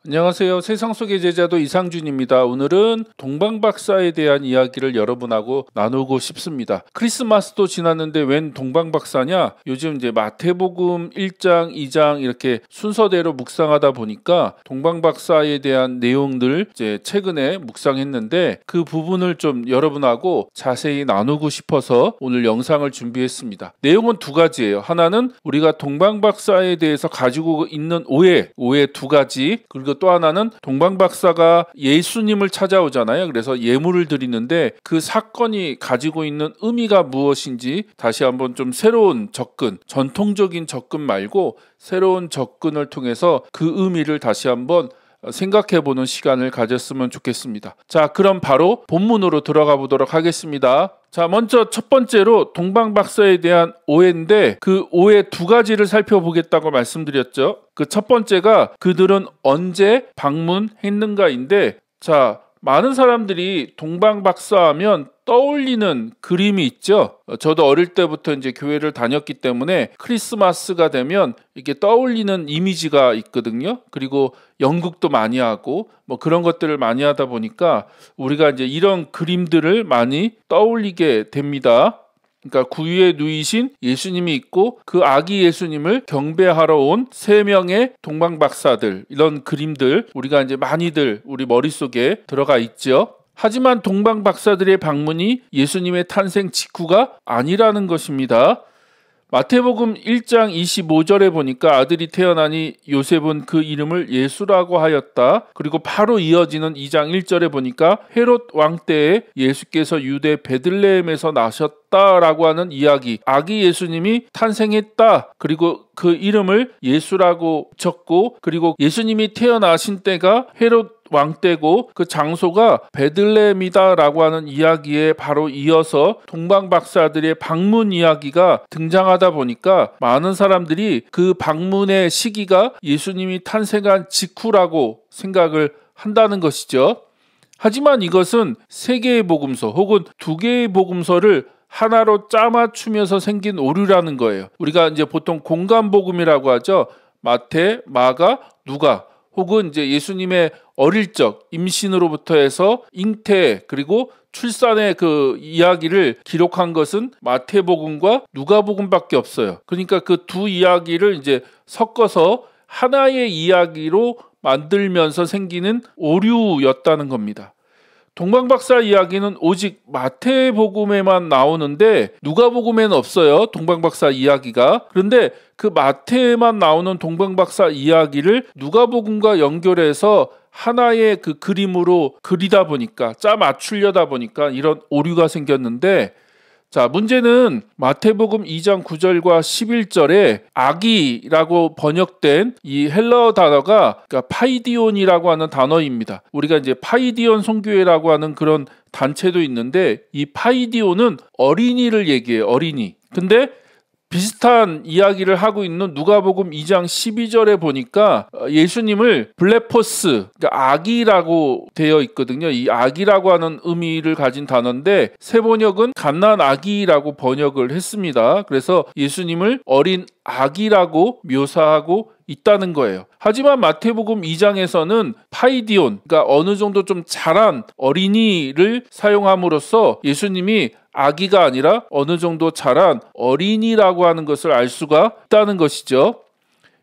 안녕하세요. 세상 속의 제자도 이상준입니다. 오늘은 동방박사에 대한 이야기를 여러분하고 나누고 싶습니다. 크리스마스도 지났는데 웬 동방박사냐? 요즘 이제 마태복음 1장, 2장 이렇게 순서대로 묵상하다 보니까 동방박사에 대한 내용들 이제 최근에 묵상했는데 그 부분을 좀 여러분하고 자세히 나누고 싶어서 오늘 영상을 준비했습니다. 내용은 두 가지예요. 하나는 우리가 동방박사에 대해서 가지고 있는 오해 두 가지, 그리고 또 하나는 동방박사가 예수님을 찾아오잖아요. 그래서 예물을 드리는데 그 사건이 가지고 있는 의미가 무엇인지 다시 한번 좀 새로운 접근, 전통적인 접근 말고 새로운 접근을 통해서 그 의미를 다시 한번 생각해보는 시간을 가졌으면 좋겠습니다. 자, 그럼 바로 본문으로 들어가 보도록 하겠습니다. 자, 먼저 첫 번째로 동방박사에 대한 오해인데 그 오해 두 가지를 살펴보겠다고 말씀드렸죠. 그 첫 번째가 그들은 언제 방문했는가인데, 자, 많은 사람들이 동방박사 하면 떠올리는 그림이 있죠. 저도 어릴 때부터 이제 교회를 다녔기 때문에 크리스마스가 되면 이렇게 떠올리는 이미지가 있거든요. 그리고 연극도 많이 하고 뭐 그런 것들을 많이 하다 보니까 우리가 이제 이런 그림들을 많이 떠올리게 됩니다. 그러니까 구유에 누이신 예수님이 있고 그 아기 예수님을 경배하러 온 세 명의 동방박사들, 이런 그림들 우리가 이제 많이들 우리 머릿속에 들어가 있죠. 하지만 동방박사들의 방문이 예수님의 탄생 직후가 아니라는 것입니다. 마태복음 1장 25절에 보니까 아들이 태어나니 요셉은 그 이름을 예수라고 하였다. 그리고 바로 이어지는 2장 1절에 보니까 헤롯 왕 때에 예수께서 유대 베들레헴에서 나셨다라고 하는 이야기, 아기 예수님이 탄생했다. 그리고 그 이름을 예수라고 붙였고, 그리고 예수님이 태어나신 때가 헤롯 왕 때고 그 장소가 베들레헴이다라고 하는 이야기에 바로 이어서 동방박사들의 방문 이야기가 등장하다 보니까 많은 사람들이 그 방문의 시기가 예수님이 탄생한 직후라고 생각을 한다는 것이죠. 하지만 이것은 세 개의 복음서 혹은 두 개의 복음서를 하나로 짜맞추면서 생긴 오류라는 거예요. 우리가 이제 보통 공간복음이라고 하죠. 마태, 마가, 누가, 혹은 이제 예수님의 어릴 적 임신으로부터 해서 잉태 그리고 출산의 그 이야기를 기록한 것은 마태복음과 누가복음밖에 없어요. 그러니까 그 두 이야기를 이제 섞어서 하나의 이야기로 만들면서 생기는 오류였다는 겁니다. 동방박사 이야기는 오직 마태복음에만 나오는데 누가복음에는 없어요. 동방박사 이야기가. 그런데 그 마태에만 나오는 동방박사 이야기를 누가복음과 연결해서 하나의 그 그림으로 그리다 보니까, 짜 맞추려다 보니까 이런 오류가 생겼는데, 자, 문제는 마태복음 2장 9절과 11절에 아기라고 번역된 이 헬라어 단어가 그러니까 파이디온이라고 하는 단어입니다. 우리가 이제 파이디온 선교회라고 하는 그런 단체도 있는데 이 파이디온은 어린이를 얘기해요. 어린이. 근데 비슷한 이야기를 하고 있는 누가복음 2장 12절에 보니까 예수님을 블레포스, 그러니까 아기라고 되어 있거든요. 이 아기라고 하는 의미를 가진 단어인데 세번역은 갓난 아기라고 번역을 했습니다. 그래서 예수님을 어린 아기라고 묘사하고 있다는 거예요. 하지만 마태복음 2장에서는 파이디온, 그러니까 어느 정도 좀 자란 어린이를 사용함으로써 예수님이 아기가 아니라 어느 정도 자란 어린이라고 하는 것을 알 수가 있다는 것이죠.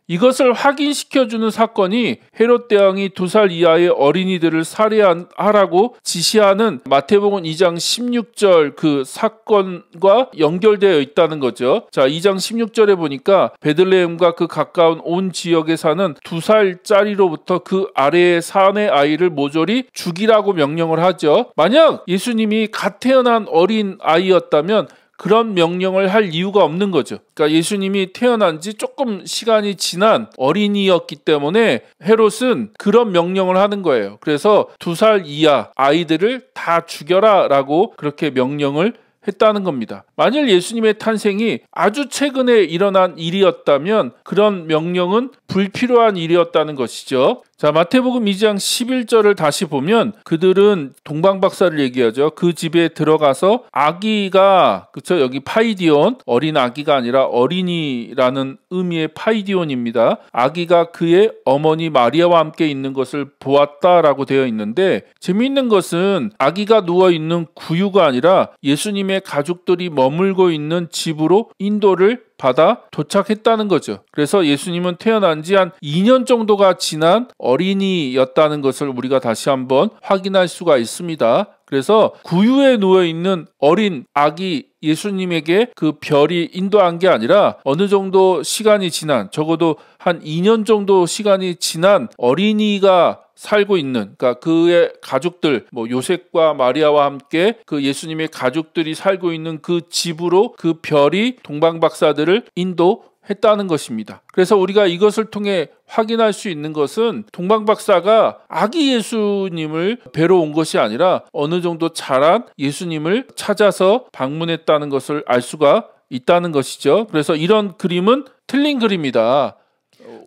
이것을 확인시켜주는 사건이 헤롯 대왕이 2살 이하의 어린이들을 살해하라고 지시하는 마태복음 2장 16절 그 사건과 연결되어 있다는 거죠. 자, 2장 16절에 보니까 베들레헴과 그 가까운 온 지역에 사는 2살짜리로부터 그 아래의 산의 아이를 모조리 죽이라고 명령을 하죠. 만약 예수님이 갓 태어난 어린 아이였다면 그런 명령을 할 이유가 없는 거죠. 그러니까 예수님이 태어난 지 조금 시간이 지난 어린이였기 때문에 헤롯은 그런 명령을 하는 거예요. 그래서 2살 이하 아이들을 다 죽여라 라고 그렇게 명령을 했다는 겁니다. 만일 예수님의 탄생이 아주 최근에 일어난 일이었다면 그런 명령은 불필요한 일이었다는 것이죠. 자, 마태복음 2장 11절을 다시 보면 그들은 동방박사를 얘기하죠. 그 집에 들어가서 아기가, 그쵸? 여기 파이디온, 어린 아기가 아니라 어린이라는 의미의 파이디온입니다. 아기가 그의 어머니 마리아와 함께 있는 것을 보았다라고 되어 있는데, 재미있는 것은 아기가 누워있는 구유가 아니라 예수님의 가족들이 머물고 있는 집으로 인도를 받아 도착했다는 거죠. 그래서 예수님은 태어난 지 한 2년 정도가 지난 어린이였다는 것을 우리가 다시 한번 확인할 수가 있습니다. 그래서 구유에 누워있는 어린 아기 예수님에게 그 별이 인도한 게 아니라 어느 정도 시간이 지난, 적어도 한 2년 정도 시간이 지난 어린이가 살고 있는, 그러니까 그의 가족들, 요셉과 마리아와 함께 그 예수님의 가족들이 살고 있는 그 집으로 그 별이 동방박사들을 인도했다는 것입니다. 그래서 우리가 이것을 통해 확인할 수 있는 것은 동방박사가 아기 예수님을 뵈러 온 것이 아니라 어느 정도 자란 예수님을 찾아서 방문했다는 것을 알 수가 있다는 것이죠. 그래서 이런 그림은 틀린 그림이다.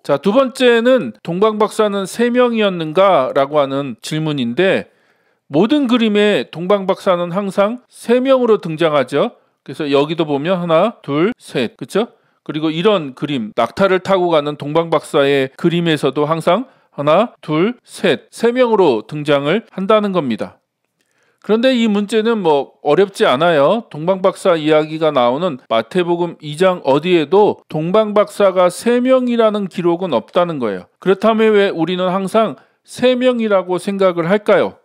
자, 두 번째는 동방박사는 3명이었는가? 라고 하는 질문인데, 모든 그림에 동방박사는 항상 3명으로 등장하죠. 그래서 여기도 보면 하나, 둘, 셋, 그쵸? 그리고 이런 그림, 낙타를 타고 가는 동방박사의 그림에서도 항상 하나, 둘, 셋, 3명으로 등장을 한다는 겁니다. 그런데 이 문제는 어렵지 않아요. 동방박사 이야기가 나오는 마태복음 2장 어디에도 동방박사가 3명이라는 기록은 없다는 거예요. 그렇다면 왜 우리는 항상 3명이라고 생각을 할까요?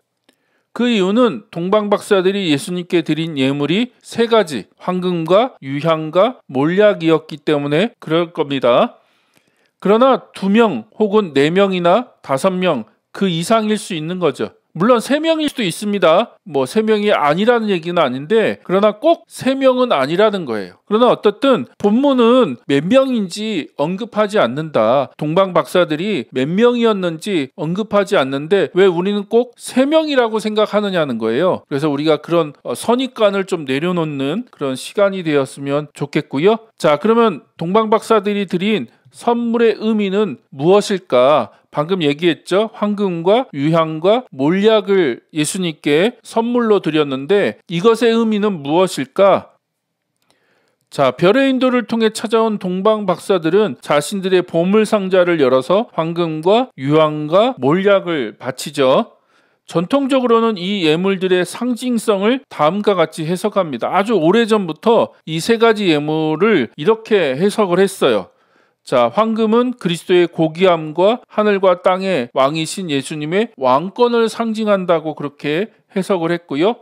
그 이유는 동방박사들이 예수님께 드린 예물이 3가지, 황금과 유향과 몰약이었기 때문에 그럴 겁니다. 그러나 2명 혹은 4명이나 5명 그 이상일 수 있는 거죠. 물론 3명일 수도 있습니다. 3명이 아니라는 얘기는 아닌데, 그러나 꼭 3명은 아니라는 거예요. 그러나 어떻든 본문은 몇 명인지 언급하지 않는다. 동방박사들이 몇 명이었는지 언급하지 않는데 왜 우리는 꼭 3명이라고 생각하느냐는 거예요. 그래서 우리가 그런 선입관을 좀 내려놓는 그런 시간이 되었으면 좋겠고요. 자, 그러면 동방박사들이 드린 선물의 의미는 무엇일까? 방금 얘기했죠. 황금과 유향과 몰약을 예수님께 선물로 드렸는데 이것의 의미는 무엇일까? 자, 별의 인도를 통해 찾아온 동방박사들은 자신들의 보물상자를 열어서 황금과 유향과 몰약을 바치죠. 전통적으로는 이 예물들의 상징성을 다음과 같이 해석합니다. 아주 오래전부터 이 3가지 예물을 이렇게 해석을 했어요. 자, 황금은 그리스도의 고귀함과 하늘과 땅의 왕이신 예수님의 왕권을 상징한다고 그렇게 해석을 했고요.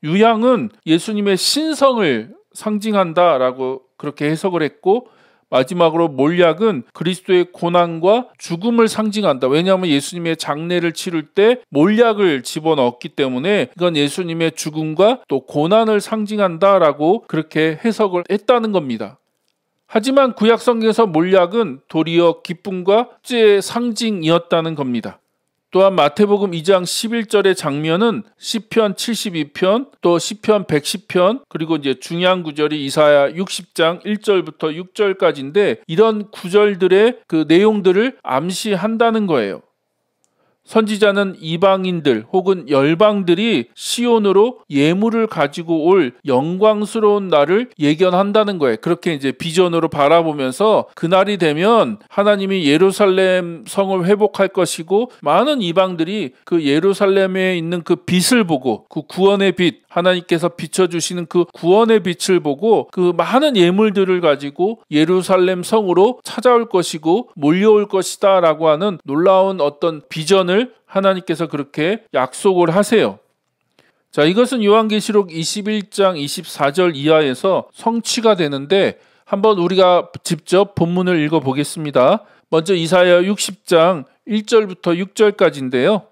유향은 예수님의 신성을 상징한다라고 그렇게 해석을 했고, 마지막으로 몰약은 그리스도의 고난과 죽음을 상징한다. 왜냐하면 예수님의 장례를 치를 때 몰약을 집어넣었기 때문에 이건 예수님의 죽음과 또 고난을 상징한다라고 그렇게 해석을 했다는 겁니다. 하지만 구약 성경에서 몰약은 도리어 기쁨과 축제의 상징이었다는 겁니다. 또한 마태복음 2장 11절의 장면은 시편 72편, 또 시편 110편, 그리고 이제 중요한 구절이 이사야 60장 1절부터 6절까지인데 이런 구절들의 그 내용들을 암시한다는 거예요. 선지자는 이방인들 혹은 열방들이 시온으로 예물을 가지고 올 영광스러운 날을 예견한다는 거예요. 그렇게 이제 비전으로 바라보면서 그날이 되면 하나님이 예루살렘 성을 회복할 것이고 많은 이방들이 그 예루살렘에 있는 그 빛을 보고 그 구원의 빛, 하나님께서 비춰주시는 그 구원의 빛을 보고 그 많은 예물들을 가지고 예루살렘 성으로 찾아올 것이고 몰려올 것이다 라고 하는 놀라운 어떤 비전을 하나님께서 그렇게 약속을 하세요. 자, 이것은 요한계시록 21장 24절 이하에서 성취가 되는데 한번 우리가 직접 본문을 읽어보겠습니다. 먼저 이사야 60장 1절부터 6절까지인데요.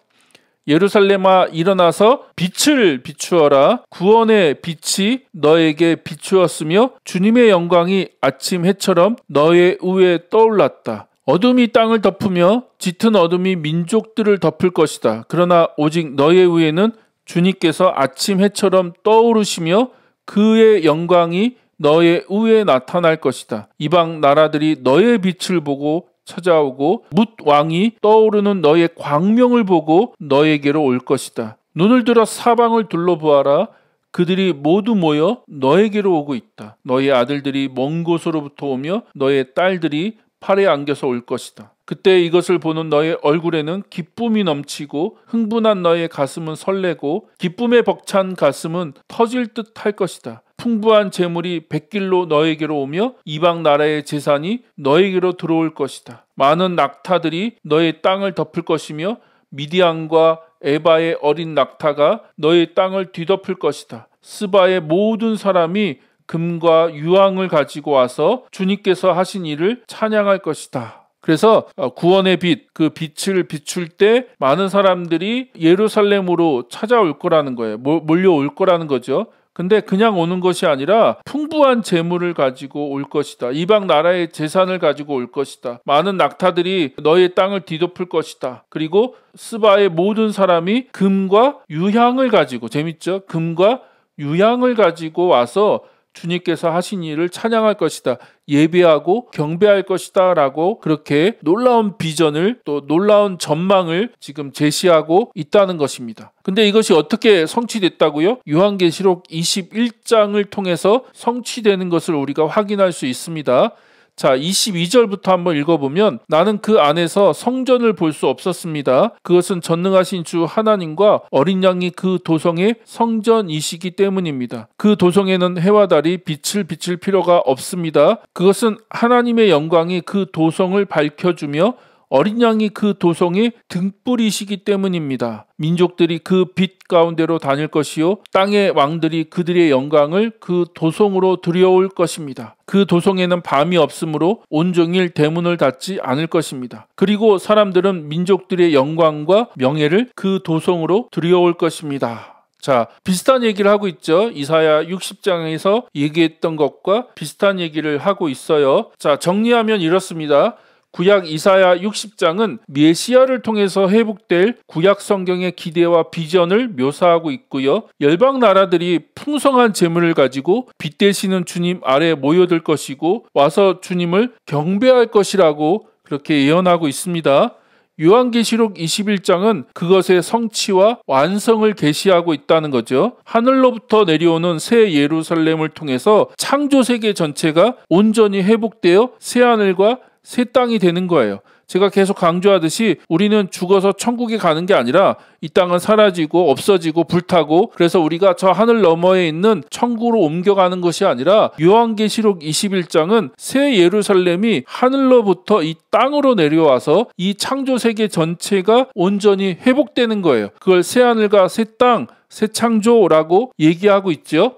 예루살렘아 일어나서 빛을 비추어라. 구원의 빛이 너에게 비추었으며 주님의 영광이 아침 해처럼 너의 위에 떠올랐다. 어둠이 땅을 덮으며 짙은 어둠이 민족들을 덮을 것이다. 그러나 오직 너의 위에는 주님께서 아침 해처럼 떠오르시며 그의 영광이 너의 위에 나타날 것이다. 이방 나라들이 너의 빛을 보고 찾아오고 뭇 왕이 떠오르는 너의 광명을 보고 너에게로 올 것이다. 눈을 들어 사방을 둘러보아라. 그들이 모두 모여 너에게로 오고 있다. 너의 아들들이 먼 곳으로부터 오며 너의 딸들이 팔에 안겨서 올 것이다. 그때 이것을 보는 너의 얼굴에는 기쁨이 넘치고 흥분한 너의 가슴은 설레고 기쁨에 벅찬 가슴은 터질 듯 할 것이다. 풍부한 재물이 백길로 너에게로 오며 이방 나라의 재산이 너에게로 들어올 것이다. 많은 낙타들이 너의 땅을 덮을 것이며 미디안과 에바의 어린 낙타가 너의 땅을 뒤덮을 것이다. 스바의 모든 사람이 금과 유황을 가지고 와서 주님께서 하신 일을 찬양할 것이다. 그래서 구원의 빛, 그 빛을 비출 때 많은 사람들이 예루살렘으로 찾아올 거라는 거예요. 몰려올 거라는 거죠. 근데 그냥 오는 것이 아니라 풍부한 재물을 가지고 올 것이다. 이방 나라의 재산을 가지고 올 것이다. 많은 낙타들이 너의 땅을 뒤덮을 것이다. 그리고 스바의 모든 사람이 금과 유향을 가지고, 재밌죠? 금과 유향을 가지고 와서 주님께서 하신 일을 찬양할 것이다. 예배하고 경배할 것이다 라고 그렇게 놀라운 비전을, 또 놀라운 전망을 지금 제시하고 있다는 것입니다. 근데 이것이 어떻게 성취됐다고요? 요한계시록 21장을 통해서 성취되는 것을 우리가 확인할 수 있습니다. 자, 22절부터 한번 읽어보면 나는 그 안에서 성전을 볼 수 없었습니다. 그것은 전능하신 주 하나님과 어린 양이 그 도성의 성전이시기 때문입니다. 그 도성에는 해와 달이 빛을 비칠 필요가 없습니다. 그것은 하나님의 영광이 그 도성을 밝혀주며 어린 양이 그 도성의 등불이시기 때문입니다. 민족들이 그 빛 가운데로 다닐 것이요 땅의 왕들이 그들의 영광을 그 도성으로 들여올 것입니다. 그 도성에는 밤이 없으므로 온종일 대문을 닫지 않을 것입니다. 그리고 사람들은 민족들의 영광과 명예를 그 도성으로 들여올 것입니다. 자, 비슷한 얘기를 하고 있죠. 이사야 60장에서 얘기했던 것과 비슷한 얘기를 하고 있어요. 자, 정리하면 이렇습니다. 구약 이사야 60장은 메시아를 통해서 회복될 구약 성경의 기대와 비전을 묘사하고 있고요. 열방 나라들이 풍성한 재물을 가지고 빛 되시는 주님 아래 모여들 것이고 와서 주님을 경배할 것이라고 그렇게 예언하고 있습니다. 요한계시록 21장은 그것의 성취와 완성을 계시하고 있다는 거죠. 하늘로부터 내려오는 새 예루살렘을 통해서 창조세계 전체가 온전히 회복되어 새하늘과 새 땅이 되는 거예요. 제가 계속 강조하듯이 우리는 죽어서 천국에 가는 게 아니라 이 땅은 사라지고 없어지고 불타고, 그래서 우리가 저 하늘 너머에 있는 천국으로 옮겨가는 것이 아니라 요한계시록 21장은 새 예루살렘이 하늘로부터 이 땅으로 내려와서 이 창조세계 전체가 온전히 회복되는 거예요. 그걸 새 하늘과 새 땅, 새 창조라고 얘기하고 있죠.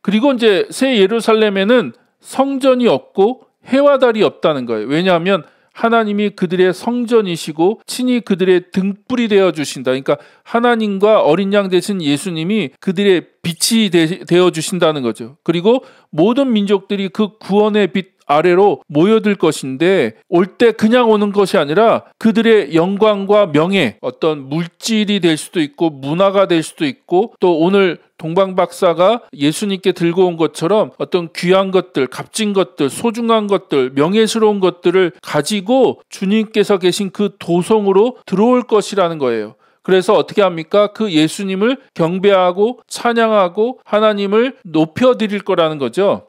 그리고 이제 새 예루살렘에는 성전이 없고 해와 달이 없다는 거예요. 왜냐하면 하나님이 그들의 성전이시고 친히 그들의 등불이 되어주신다. 그러니까 하나님과 어린 양 되신 예수님이 그들의 빛이 되어주신다는 거죠. 그리고 모든 민족들이 그 구원의 빛 아래로 모여들 것인데, 올 때 그냥 오는 것이 아니라 그들의 영광과 명예, 어떤 물질이 될 수도 있고 문화가 될 수도 있고, 또 오늘 동방박사가 예수님께 들고 온 것처럼 어떤 귀한 것들, 값진 것들, 소중한 것들, 명예스러운 것들을 가지고 주님께서 계신 그 도성으로 들어올 것이라는 거예요. 그래서 어떻게 합니까? 그 예수님을 경배하고 찬양하고 하나님을 높여드릴 거라는 거죠.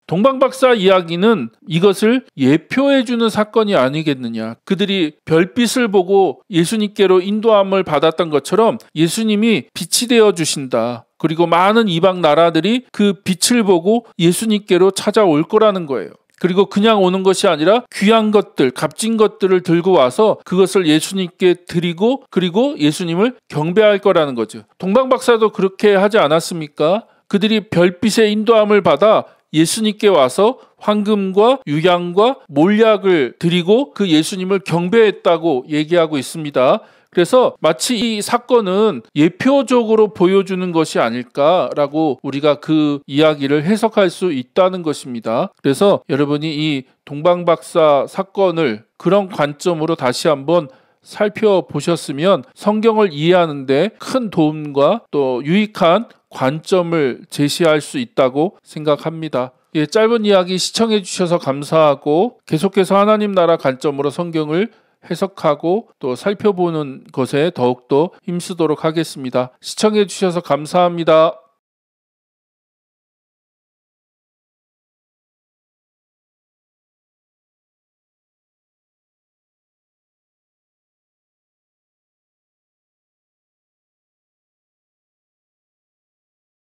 동방박사 이야기는 이것을 예표해주는 사건이 아니겠느냐. 그들이 별빛을 보고 예수님께로 인도함을 받았던 것처럼 예수님이 빛이 되어주신다. 그리고 많은 이방 나라들이 그 빛을 보고 예수님께로 찾아올 거라는 거예요. 그리고 그냥 오는 것이 아니라 귀한 것들, 값진 것들을 들고 와서 그것을 예수님께 드리고, 그리고 예수님을 경배할 거라는 거죠. 동방박사도 그렇게 하지 않았습니까? 그들이 별빛의 인도함을 받아 예수님께 와서 황금과 유향과 몰약을 드리고 그 예수님을 경배했다고 얘기하고 있습니다. 그래서 마치 이 사건은 예표적으로 보여주는 것이 아닐까라고 우리가 그 이야기를 해석할 수 있다는 것입니다. 그래서 여러분이 이 동방박사 사건을 그런 관점으로 다시 한번 살펴보셨으면 성경을 이해하는 데 큰 도움과 또 유익한 관점을 제시할 수 있다고 생각합니다. 예, 짧은 이야기 시청해 주셔서 감사하고 계속해서 하나님 나라 관점으로 성경을 해석하고 또 살펴보는 것에 더욱더 힘쓰도록 하겠습니다. 시청해 주셔서 감사합니다.